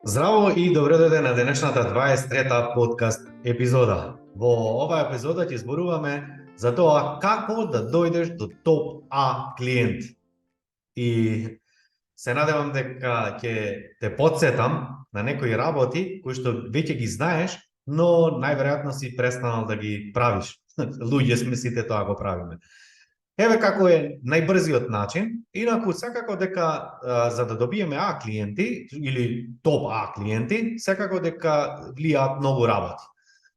Здраво и добре дојде на денешната 23-та подкаст епизода. Во оваа епизода ќе зборуваме за тоа како да дојдеш до топ А клиент. И се надевам дека ќе те подсетам на некои работи кои што веќе ги знаеш, но најверојатно си престанал да ги правиш. Луѓе сме сите тоа го правиме. Еве како е најбрзиот начин, инаку секако дека за да добиеме А клиенти или топ А клиенти, секако дека влијаат многу работи.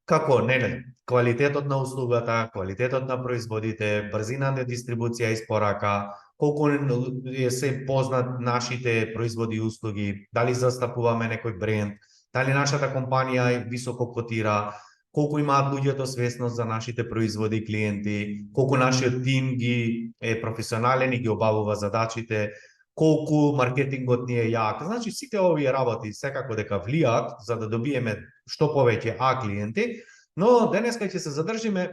Како, нели, квалитетот на услугата, квалитетот на производите, брзина на дистрибуција и испорака, колку се познат нашите производи и услуги, дали застапуваме некој бренд, дали нашата компанија е високо котира, колку имаат луѓето свесност за нашите производи и клиенти, колку нашиот тим ги е професионален и ги обавува задачите, колку маркетингот ни е јак. Значи, сите овие работи секако дека влијаат за да добиеме што повеќе А клиенти, но денеска ќе се задржиме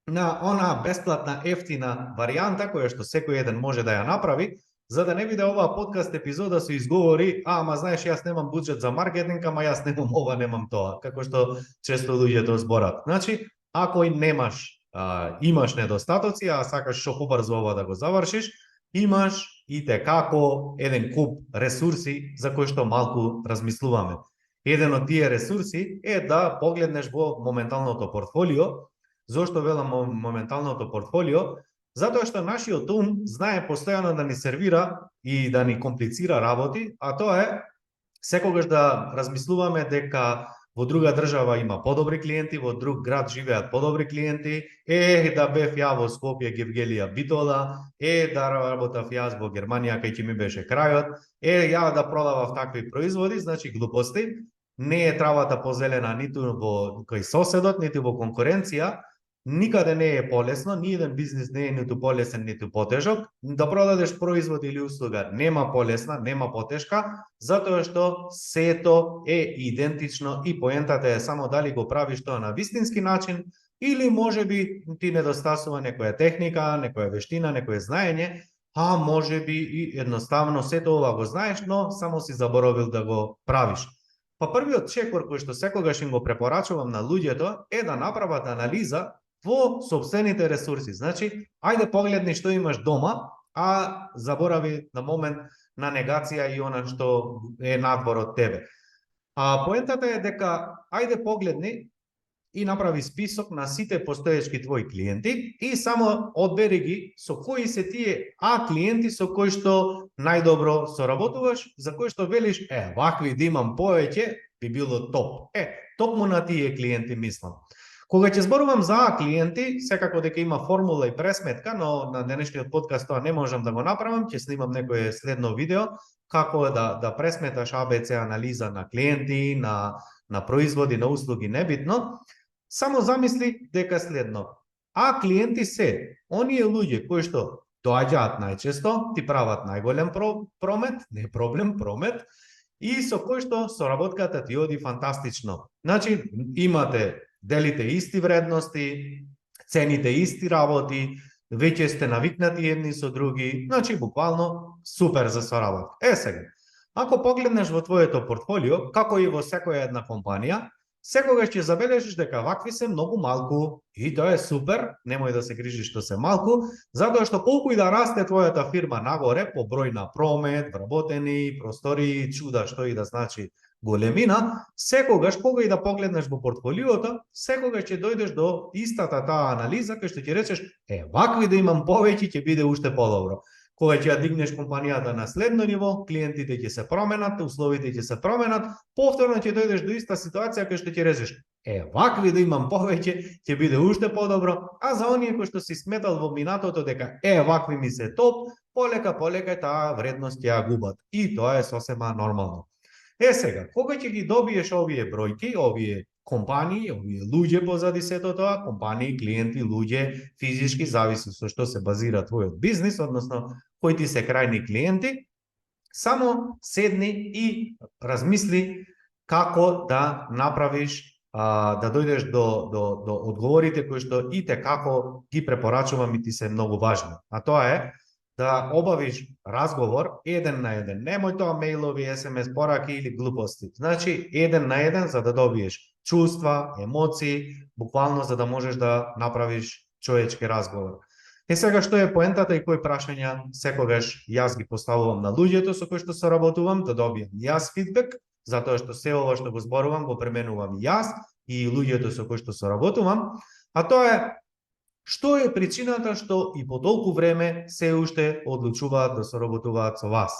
на она бесплатна ефтина варијанта која што секој еден може да ја направи, за да не биде оваа подкаст епизода со изговори, ама знаеш, јас немам буџет за маркетинг, ама јас немам ова, немам тоа, како што често луѓето зборат. Значи, ако имаш недостатоци, а сакаш што побрзо ова да го завршиш, имаш и како еден куп ресурси за кои што малку размислуваме. Еден од тие ресурси е да погледнеш во моменталното портфолио. Зошто велам моменталното портфолио? Затоа што нашиот ум знае постојано да ни сервира и да ни комплицира работи, а тоа е секогаш да размислуваме дека во друга држава има подобри клиенти, во друг град живеат подобри клиенти, да бев ја во Скопје, Гевгелија, Битола, да работав јас во Германија кај ќе ми беше крајот, ја да продавав такви производи, значи глупости. Не е травата позелена ниту во кај соседот, ниту во конкуренција. Никаде не е полесно, ни еден бизнес не е ниту полесен, ниту потежок. Да продадеш производ или услуга нема полесна, нема потешка, затоа што сето е идентично и поентата е само дали го правиш тоа на вистински начин или можеби ти недостасува некоја техника, некоја вештина, некое знаење, а можеби и едноставно сето ова го знаеш, но само си заборавил да го правиш. Па првиот чекор кој што секогаш им го препорачувам на луѓето е да направат анализа во собствените ресурси. Значи, ајде погледни што имаш дома, а заборави на момент на негација и она што е надвор од тебе. А поентата е дека ајде погледни и направи список на сите постоечки твои клиенти и само одбери ги со кои се тие А клиенти со кои што најдобро соработуваш, за кои што велиш, вакви да имам повеќе, би било топ. Токму на тие клиенти мислам. Кога ќе зборувам за А клиенти, секако дека има формула и пресметка, но на денешниот подкаст тоа не можам да го направам, ќе снимам некое следно видео како да пресметаш АБЦ анализа на клиенти, на производи, на услуги, небитно. Само замисли дека следно. А клиенти се оние луѓе кои што доаѓаат најчесто, ти прават најголем промет, не проблем, промет, и со кои што соработката ти оди фантастично. Значи, делите исти вредности, цените исти работи, веќе сте навикнати едни со други, значи буквално супер за соработка. Сега, ако погледнеш во твоето портфолио, како и во секоја една компанија, секогаш ќе забележиш дека вакви се многу малку и тоа е супер, немој да се грижиш што се малку, затоа што колку и да расте твојата фирма нагоре по број на промет, вработени, простори, чуда, што и да значи големина, секогаш кога и да погледнеш во портфолиото, секогаш ќе дојдеш до истата таа анализа кај што ќе речеш, вакви да имам повеќе ќе биде уште подобро. Кога ќе ја дигнеш компанијата на следно ниво, клиентите ќе се променат, условите ќе се променат, повторно ќе дојдеш до иста ситуација кај што ќе речеш, вакви да имам повеќе ќе биде уште подобро, а за оние кои што си сметал во минатото дека вакви ми се топ, полека таа вредност ќе ја губат. И тоа е сосема нормално. Сега, кога ќе ги добиеш овие бројки, овие компании, овие луѓе позади сето тоа, компании, клиенти, луѓе, физички, зависи со што се базира твојот бизнис, односно кои ти се крајни клиенти, само седни и размисли како да направиш, да дојдеш до одговорите кои што и како ги препорачувам и ти се многу важни. А тоа е, да обавиш разговор еден на еден. Немој тоа мејлови, SMS пораки или глупости. Значи, еден на еден за да добиеш чувства, емоции, буквално за да можеш да направиш човечки разговор. Сега што е поентата и кои прашања секогаш јас ги поставувам на луѓето со кои што соработувам, да добијам јас фидбек, затоа што се ова што го зборувам го пременувам јас и луѓето со кои што соработувам, а тоа е што е причината што и по толку време се уште одлучуваат да соработуваат со вас?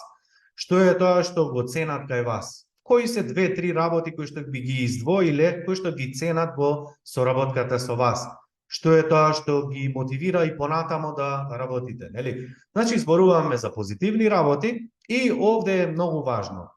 Што е тоа што го ценат кај вас? Кои се 2-3 работи кои што би ги издвоиле, кои што ги ценат во соработката со вас? Што е тоа што ги мотивира и понатамо да работите, нели? Значи зборуваме за позитивни работи и овде е многу важно.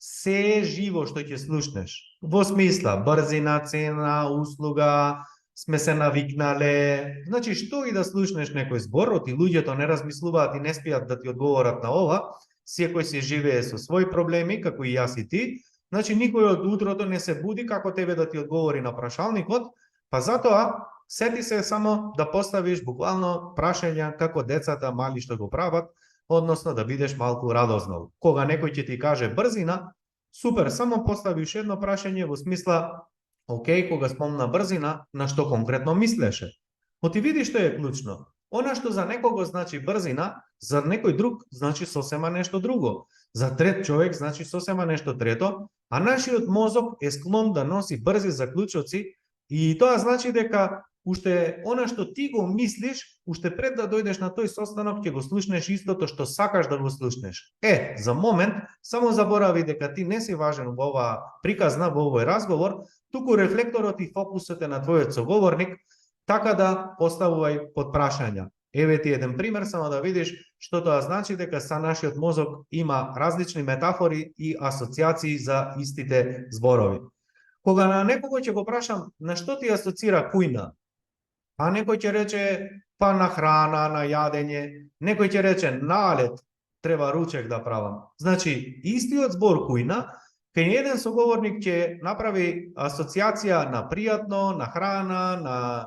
Се живо што ќе слушнеш, во смисла брзина, цена, услуга, сме се навикнале. Значи, што и да слушнеш некој збор, оти луѓето не размислуваат и не спијат да ти одговорат на ова, секој се живее со своји проблеми, како и јас и ти. Значи, никој од утрото не се буди како тебе да ти одговори на прашалникот, па затоа сети се само да поставиш буквално прашања како децата мали што го прават, односно да бидеш малку радознал. Кога некој ќе ти каже брзина, супер, само поставиш едно прашање во смисла океј, кога спомна брзина, на што конкретно мислеше? Оти види што е клучно. Она што за некого значи брзина, за некој друг значи сосема нешто друго. За трет човек значи сосема нешто трето, а нашиот мозок е склон да носи брзи заклучоци и тоа значи дека уште она што ти го мислиш, уште пред да дојдеш на тој состанок ќе го слушнеш истото што сакаш да го слушнеш. За момент, само заборави дека ти не си важен во оваа приказна, во овој разговор, туку рефлекторот и фокусот е на твојот соговорник, така да поставувај под прашања. Еве ти еден пример, само да видиш што тоа значи дека са нашиот мозок има различни метафори и асоциации за истите зборови. Кога на некого ќе го прашам на што ти асоцира кујна, а некој ќе рече па на храна, на јадење, некој ќе рече налет, треба ручек да правам. Значи, истиот збор кујна, кај еден соговорник ќе направи асоциација на пријатно, на храна,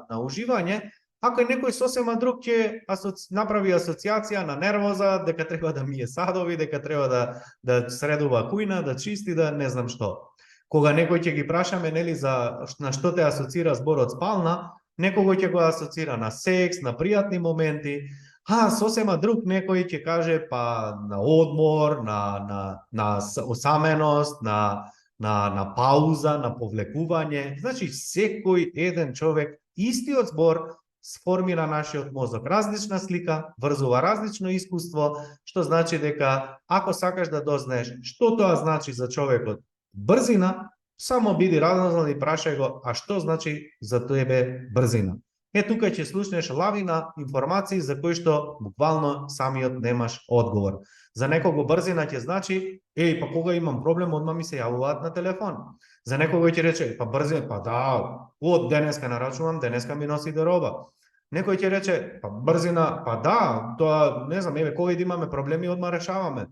на уживање, а кај некој сосема друг ќе направи асоциација на нервоза, дека треба да мие садови, дека треба да средува кујна, да чисти, да не знам што. Кога некој ќе ги прашаме нели за на што те асоцира зборот спална, некој ќе го асоцира на секс, на пријатни моменти, а сосема друг некој ќе каже па на одмор, на осаменост, на пауза, на повлекување. Значи секој еден човек истиот збор сформира нашиот мозок различна слика, врзува различно искуство, што значи дека ако сакаш да дознаеш што тоа значи за човекот брзина, само биди разнознал и прашај го, а што значи за тебе брзина? Тука ќе слушнеш лавина информации за кои што буквално самиот немаш одговор. За некого брзина ќе значи, па кога имам проблем, одма ми се јавуваат на телефон. За некого ќе рече, па брзина, па да, од денеска нарачувам, денеска ми носиде роба. Некој ќе рече, па брзина, па да, тоа, не знам, еве, ковид имаме проблеми, одма решаваме.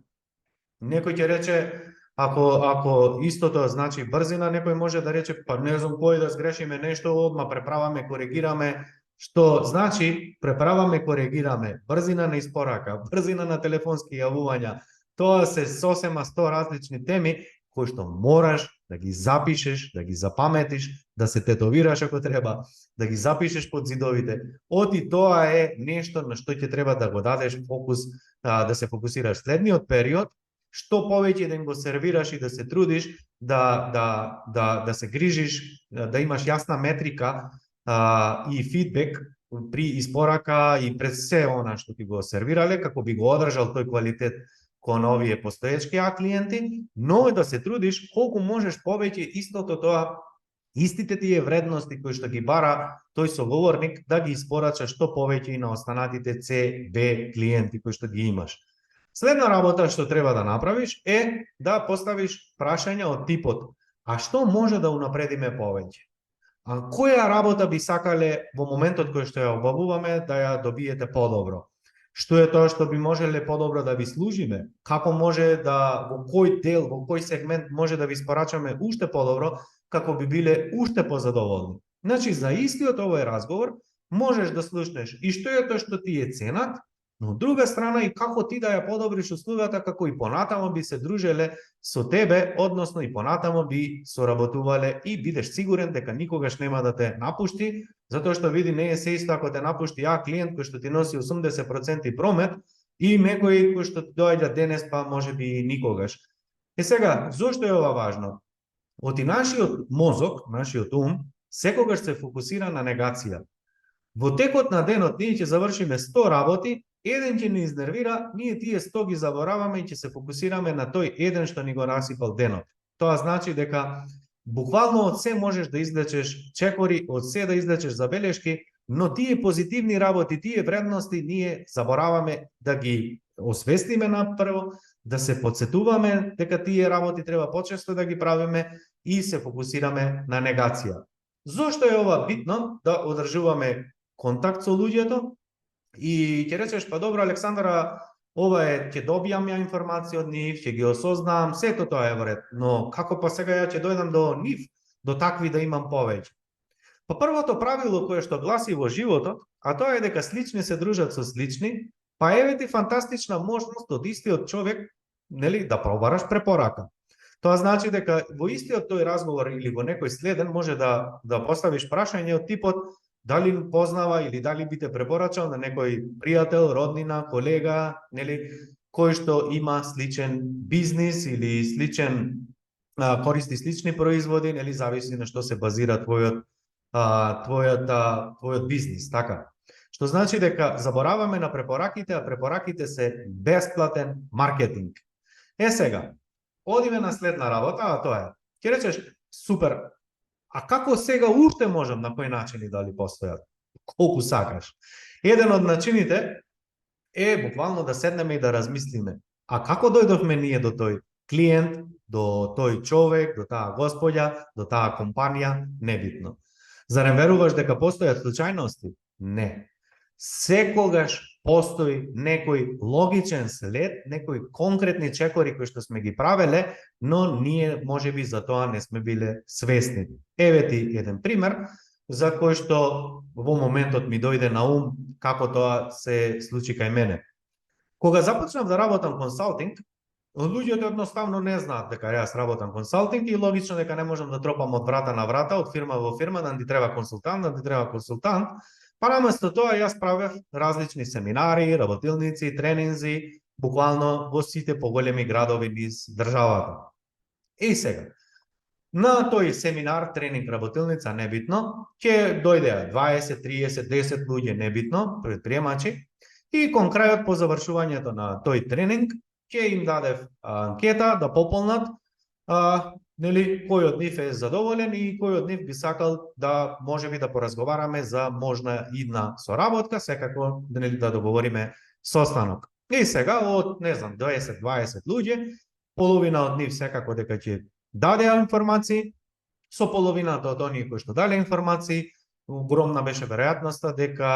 Некој ќе рече, ако истото значи брзина, некој може да рече, па не знам кој да сгрешиме нешто, одма преправаме, коригираме, што значи преправаме, коригираме, брзина на испорака, брзина на телефонски јавувања. Тоа се сосема 100 различни теми кои што мораш да ги запишеш, да ги запаметиш, да се тетовираш ако треба, да ги запишеш под зидовите. Оти тоа е нешто на што ќе треба да го дадеш фокус, да се фокусираш следниот период, што повеќе да им го сервираш и да се трудиш, да се грижиш, да имаш јасна метрика и фидбек при испорака и пред се она што ти го сервирале, како би го одржал тој квалитет кон овие постоечки клиенти, но да се трудиш колку можеш повеќе истото тоа, истите тие вредности кои што ги бара тој соговорник, да ги испорачаш што повеќе и на останатите C, B клиенти кои што ги имаш. Следна работа што треба да направиш е да поставиш прашања од типот: а што може да унапредиме повеќе? А која работа би сакале во моментот кој што ја обавуваме да ја добиете подобро? Што е тоа што би можеле подобро да ви служиме? Како може да, во кој дел, во кој сегмент може да ви испорачаме уште подобро, како би биле уште позадоволни? Значи, за истиот овој разговор можеш да слушнеш и што е тоа што ти е ценат, Но од друга страна и како ти да ја подобриш услугата, како и понатамо би се дружеле со тебе, односно и понатамо би соработувале и бидеш сигурен дека никогаш нема да те напушти, затоа што види не е се исто ако те напушти клиент кој што ти носи 80% промет и некој кој што доаѓа денес па можеби и никогаш. Сега, зошто е ова важно? Оти нашиот мозок, нашиот ум, секогаш се фокусира на негација. Во текот на денот ние ќе завршиме 100 работи, еден ќе ни изнервира, ние тие 100 ги забораваме и ќе се фокусираме на тој еден што ни го расипал денот. Тоа значи дека буквално од се можеш да извлечеш чекори, од се да извлечеш забелешки, но тие позитивни работи, тие вредности ние забораваме да ги освестиме напрво, да се подсетуваме дека тие работи треба почесто да ги правиме и се фокусираме на негација. Зошто е ова битно да одржуваме контакт со луѓето? И ќе речеш, па добро, Александра, ова е, ќе добијам ја информација од нив, ќе ги осознавам, сето тоа е вред, но како па сега ја ќе дојдам до нив, до такви да имам повеќе? Па првото правило кое што гласи во животот, а тоа е дека слични се дружат со слични, па еве ти фантастична можност од истиот човек, нели, да пробараш препорака. Тоа значи дека во истиот тој разговор или во некој следен може да поставиш прашање од типот дали познава или дали би те препорачал на некој пријател, роднина, колега, нели, кој што има сличен бизнис или сличен користи слични производи, нели, зависи на што се базира твојот бизнис, така. Што значи дека забораваме на препораките, а препораките се бесплатен маркетинг. Сега, одиме на следна работа, а тоа е, ќе речеш, супер, а како сега уште можам, на кој начини дали постојат? Колку сакаш? Еден од начините е буквално да седнеме и да размислиме. А како дојдовме ние до тој клиент, до тој човек, до таа господја, до таа компанија? Небитно. Зарем веруваш дека постојат случајности? Не. Секогаш постои некој логичен след, некои конкретни чекори кои што сме ги правеле, но ние можеби за тоа не сме биле свесни. Еве ти еден пример за кој што во моментот ми дојде на ум како тоа се случи кај мене. Кога започнав да работам консалтинг, луѓето едноставно не знаат дека јас работам консалтинг и логично дека не можам да тропам од врата на врата, од фирма во фирма, да ти треба консултант, па наместо тоа јас правев различни семинари, работилници, тренинзи, буквално во сите поголеми градови низ државата. И сега, на тој семинар, тренинг, работилница, небитно, ќе дојдеа 20, 30, 10 луѓе, небитно, предприемачи, и кон крајот по завршувањето на тој тренинг, ќе им дадев анкета да пополнат нели, кој од нив е задоволен и кој од нив би сакал да можеби да поразговараме за можна идна соработка, секако нели, да договориме состанок. И сега од, не знам, 10-20 луѓе, половина од нив секако дека ќе дадеа информации, со половината од оние кои што дале информации, огромна беше веројатноста дека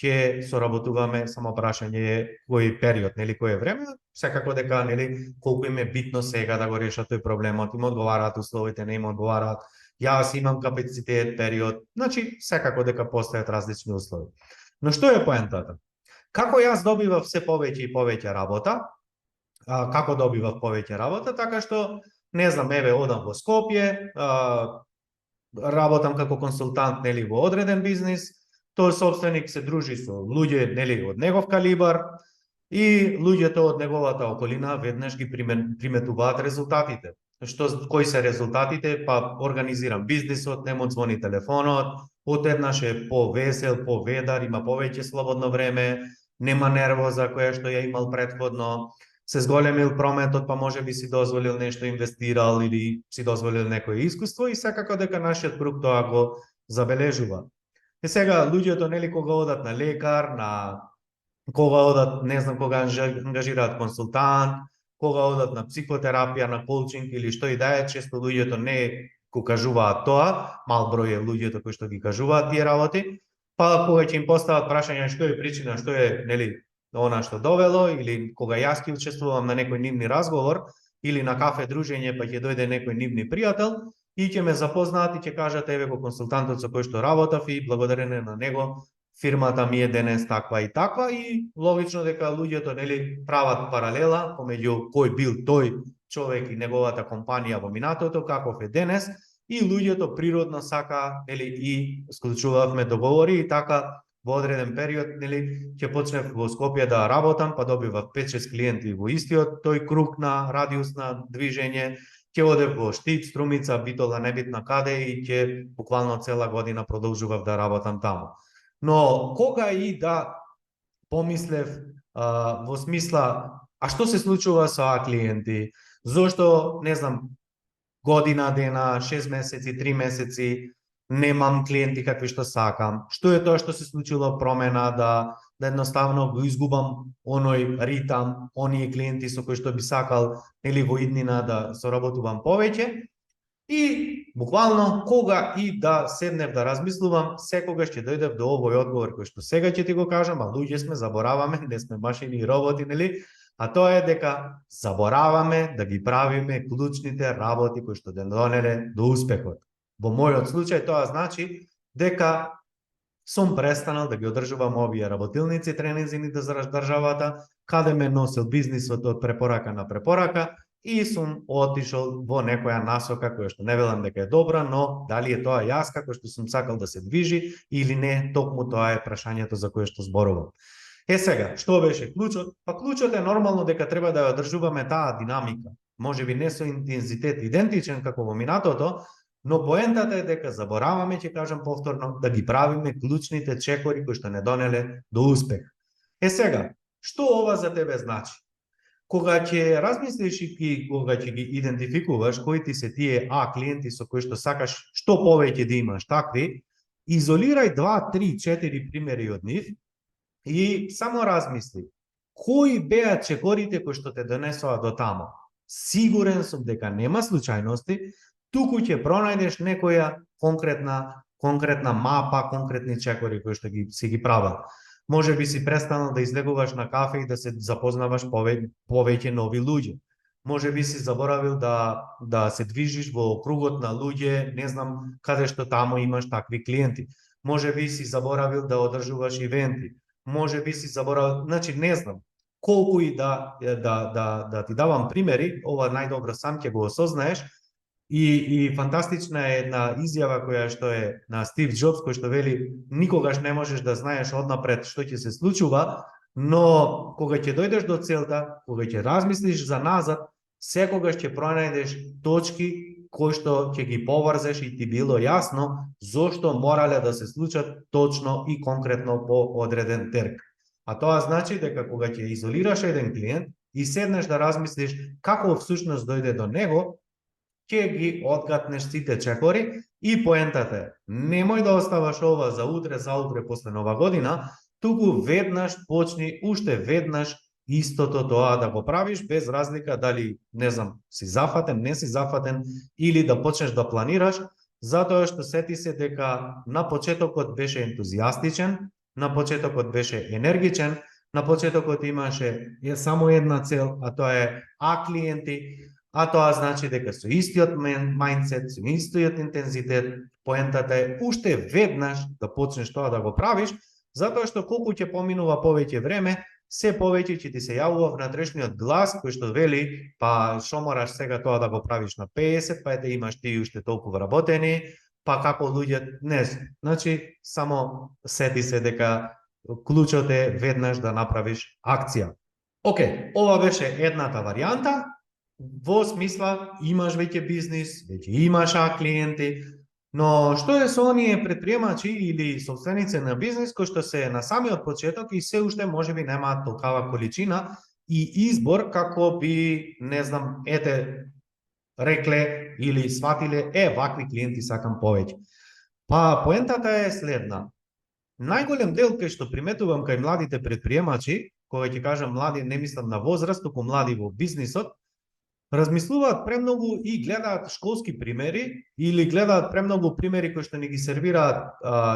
ќе соработуваме, само прашање е кој период, нели, кој е време, секако дека, нели, колку им е битно сега да го решат тој проблемот, им одговараат условите, не им одговараат, јас имам капацитет, период, значи секако дека постојат различни услови. Но што е поентата? Како јас добивав се повеќе и повеќе работа? Како добивав повеќе работа? Така што, не знам, еве, одам во Скопје, работам како консултант, нели, во одреден бизнис, тој собственик се дружи со луѓе, нели, од негов калибар и луѓето од неговата околина веднаш ги приметуваат резултатите. Кои се резултатите? Па организирам бизнисот, не му звони телефонот, одеднаш е повесел, поведар, има повеќе слободно време, нема нервоза која што ја имал претходно, се зголемил прометот, па може би си дозволил нешто, инвестирал или си дозволил некое искуство и секако дека нашиот круг тоа го забележува. И сега луѓето, нели, кога одат на лекар, кога одат, не знам, кога ангажираат консултант, кога одат на психотерапија, на коучинг или што и да е, често луѓето не го кажуваат тоа, мал број е луѓето кои што ги кажуваат тие работи, па кога ќе им постават прашање што е причина, што е, нели, она што довело, или кога јас ќе учествувам на некој нивни разговор, или на кафе дружење, па ќе дојде некој нивни пријател, и ќе ме запознаат и ќе кажат, еве го консултантот со кој што работав и благодарение на него фирмата ми е денес таква и логично дека луѓето нели прават паралела помеѓу кој бил тој човек и неговата компанија во минатото, каков е денес, и луѓето природно сака нели и склучувавме договори и така во одреден период нели ќе почнев во Скопје да работам, па добивав 5-6 клиенти во истиот тој круг на радиус на движење. Ќе одев во Штип, Струмица, Битола, небитна каде и ќе буквално цела година продолжував да работам таму. Но кога и да помислев во смисла, а што се случува со клиенти? Зошто, не знам, година дена, 6 месеци, 3 месеци, немам клиенти какви што сакам? Што е тоа што се случило промена да едноставно го изгубам оној ритам, оние клиенти со кои што би сакал или во иднина да соработувам повеќе? И буквално кога и да седнев да размислувам, секогаш ќе дојдев до овој одговор кој што сега ќе ти го кажам, а луѓе сме, забораваме, не сме машини и роботи, нели? А тоа е дека забораваме да ги правиме клучните работи кои што донеле до успехот. Во мојот случај тоа значи дека сум престанал да ги одржувам овие работилници, тренинзи за државата, каде ме носил бизнисот од препорака на препорака, и сум отишол во некоја насока која што не велам дека е добра, но дали е тоа јас како што сум сакал да се движи или не, токму тоа е прашањето за кое што зборувам. Сега, што беше клучот? Па клучот е нормално дека треба да ја одржуваме таа динамика. Можеби не со интензитет идентичен како во минатото, но поентата е дека забораваме, ќе кажам повторно, да ги правиме клучните чекори кои што не донеле до успех. Сега, што ова за тебе значи? Кога ќе размислиш и кога ќе ги идентификуваш кои ти се тие клиенти со кои што сакаш што повеќе да имаш такви, изолирај 2, 3, 4 примери од нив и само размисли кои беа чекорите кои што те донесоа до тамо. Сигурен сум дека нема случајности, туку ќе пронајдеш некоја конкретна мапа, конкретни чекори кои што си ги правил. Може би си престанал да излегуваш на кафе и да се запознаваш повеќе нови луѓе. Може би си заборавил да се движиш во кругот на луѓе, не знам каде што таму имаш такви клиенти. Може би си заборавил да одржуваш ивенти. Може би си заборавил, значи не знам, колку и да ти давам примери, ова најдобро сам ќе го осознаеш. И фантастична е една изјава која што е на Стив Џобс, кој што вели никогаш не можеш да знаеш однапред што ќе се случува, но кога ќе дојдеш до целта, кога ќе размислиш за назад, секогаш ќе пронајдеш точки кои што ќе ги поврзеш и ти било јасно зошто морале да се случат точно и конкретно по одреден терк. А тоа значи дека кога ќе изолираш еден клиент и седнеш да размислиш како всушност дојде до него, ќе ги одгатнеш сите чекори и поентата е, немој да оставаш ова за утре после нова година, туку веднаш почни, уште веднаш истото тоа да го правиш, без разлика дали, не знам, си зафатен, не си зафатен, или да почнеш да планираш, затоа што сети се дека на почетокот беше ентузијастичен, на почетокот беше енергичен, на почетокот имаше само една цел, а тоа е клиенти. А тоа значи дека со истиот мајндсет, со истиот интензитет, поентата е уште веднаш да почнеш тоа да го правиш, затоа што колку ќе поминува повеќе време, се повеќе ќе ти се јавува внатрешниот глас кој што вели, па што мораш сега тоа да го правиш на 50, па ете имаш ти уште толку вработени, па како луѓе, не, значи само сети се дека клучот е веднаш да направиш акција. Океј, ова беше едната варијанта. Во смисла, имаш веќе бизнис, веќе имаш клиенти, но што е со оние предприемачи или собственици на бизнис кои што се на самиот почеток и се уште можеби немаат толкава количина и избор како би, не знам, рекле или сватиле, вакви клиенти сакам повеќе. Па поентата е следна. Најголем дел кај што приметувам кај младите предприемачи, кога ќе кажам млади, не мислам на возраст, туку млади во бизнисот, размислуваат премногу и гледаат школски примери или гледаат премногу примери кои што ни ги сервираат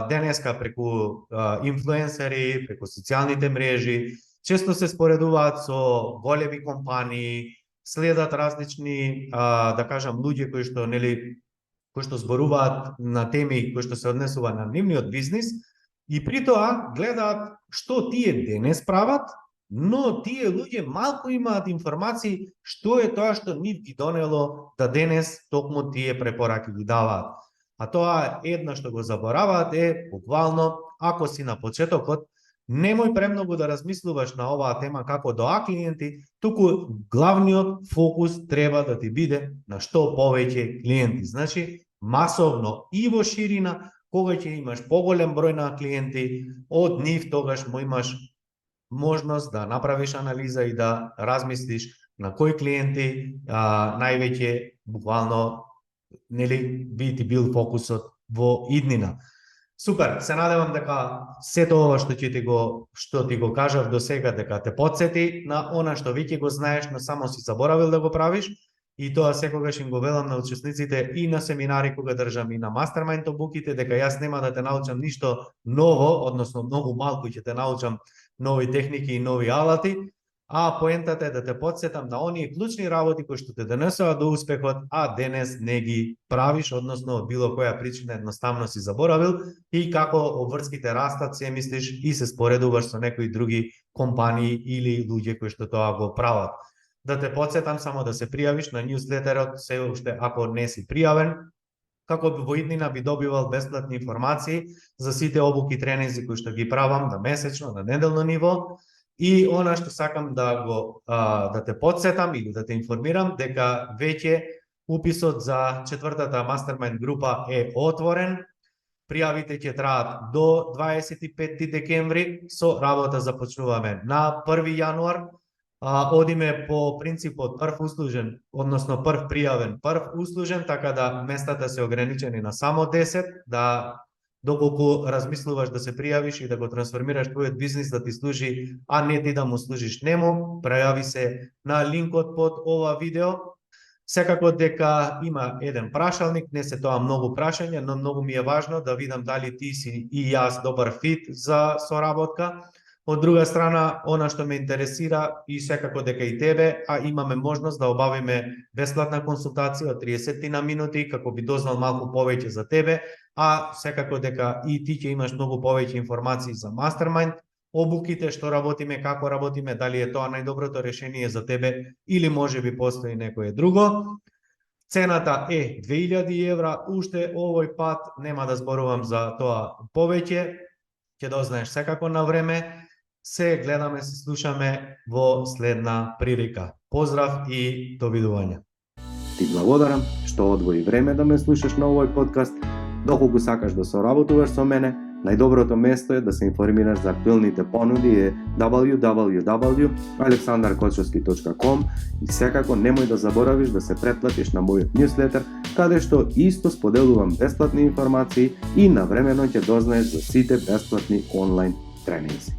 денеска преку инфлуенсери, преку социјалните мрежи, често се споредуваат со големи компании, следат различни, да кажам, луѓе кои што зборуваат на теми кои што се однесува на нивниот бизнис, И при тоа гледаат што тие денес прават, но тие луѓе малку имаат информации што е тоа што нив ги донело да денес токму тие препораки ги даваат. А тоа едно што го забораваат е буквално, ако си на почетокот, немој премногу да размислуваш на оваа тема како до А клиенти, туку главниот фокус треба да ти биде на што повеќе клиенти. Значи, масовно и во ширина, кога ќе имаш поголем број на клиенти, од нив тогаш му имаш можност да направиш анализа и да размислиш на кои клиенти највеќе буквално би ти бил фокусот во иднина. Супер, се надевам дека сето ова што ти го кажав до сега дека те потсети на она што веќе го знаеш, но само си заборавил да го правиш. И тоа секогаш им го велам на учесниците и на семинари кога држам и на мастермајнд обуките, дека јас нема да те научам ништо ново, односно многу малку ќе те научам нови техники и нови алати, а поентата е да те потсетам на оние клучни работи кои што те донесоа до успехот, а денес не ги правиш, односно од било која причина едноставно си заборавил и како обврските растат, се мислиш и се споредуваш со некои други компании или луѓе кои што тоа го прават. Да те потсетам само да се пријавиш на ньюслетерот, се уште ако не си пријавен, како би во иднина би добивал бесплатни информации за сите обуки тренинзи кои што ги правам на месечно, на неделно ниво. И она што сакам да те потсетам или да те информирам дека веќе уписот за четвртата мастермајнд група е отворен. Пријавите ќе траат до 25 декември, со работа започнуваме на 1 јануар. Одиме по принципот прв услужен, односно прв пријавен, прв услужен, така да местата се ограничени на само 10, да доколку размислуваш да се пријавиш и да го трансформираш твојот бизнис да ти служи, а не ти да му служиш нему, пријави се на линкот под ова видео. Секако дека има еден прашалник, не се тоа многу прашања, но многу ми е важно да видам дали ти си и јас добар фит за соработка. Од друга страна, она што ме интересира и секако дека и тебе, а имаме можност да обавиме бесплатна консултација од 30 на минути, како би дознал малку повеќе за тебе, а секако дека и ти ќе имаш многу повеќе информации за мастермајнд, обуките, што работиме, како работиме, дали е тоа најдоброто решение за тебе или можеби постои некое друго. Цената е 2000 евра, уште овој пат нема да зборувам за тоа повеќе, ќе дознаеш секако на време. Се гледаме, се слушаме во следна прилика. Поздрав и довидување. Ти благодарам што одвои време да ме слушаш на овој подкаст. Доколку сакаш да соработуваш со мене, најдоброто место е да се информираш за актуелните понуди е www.aleksandarkochovski.com и секако немој да заборавиш да се претплатиш на мојот ньюслетер, каде што исто споделувам бесплатни информации и навремено ќе дознаеш за сите бесплатни онлайн тренинзи.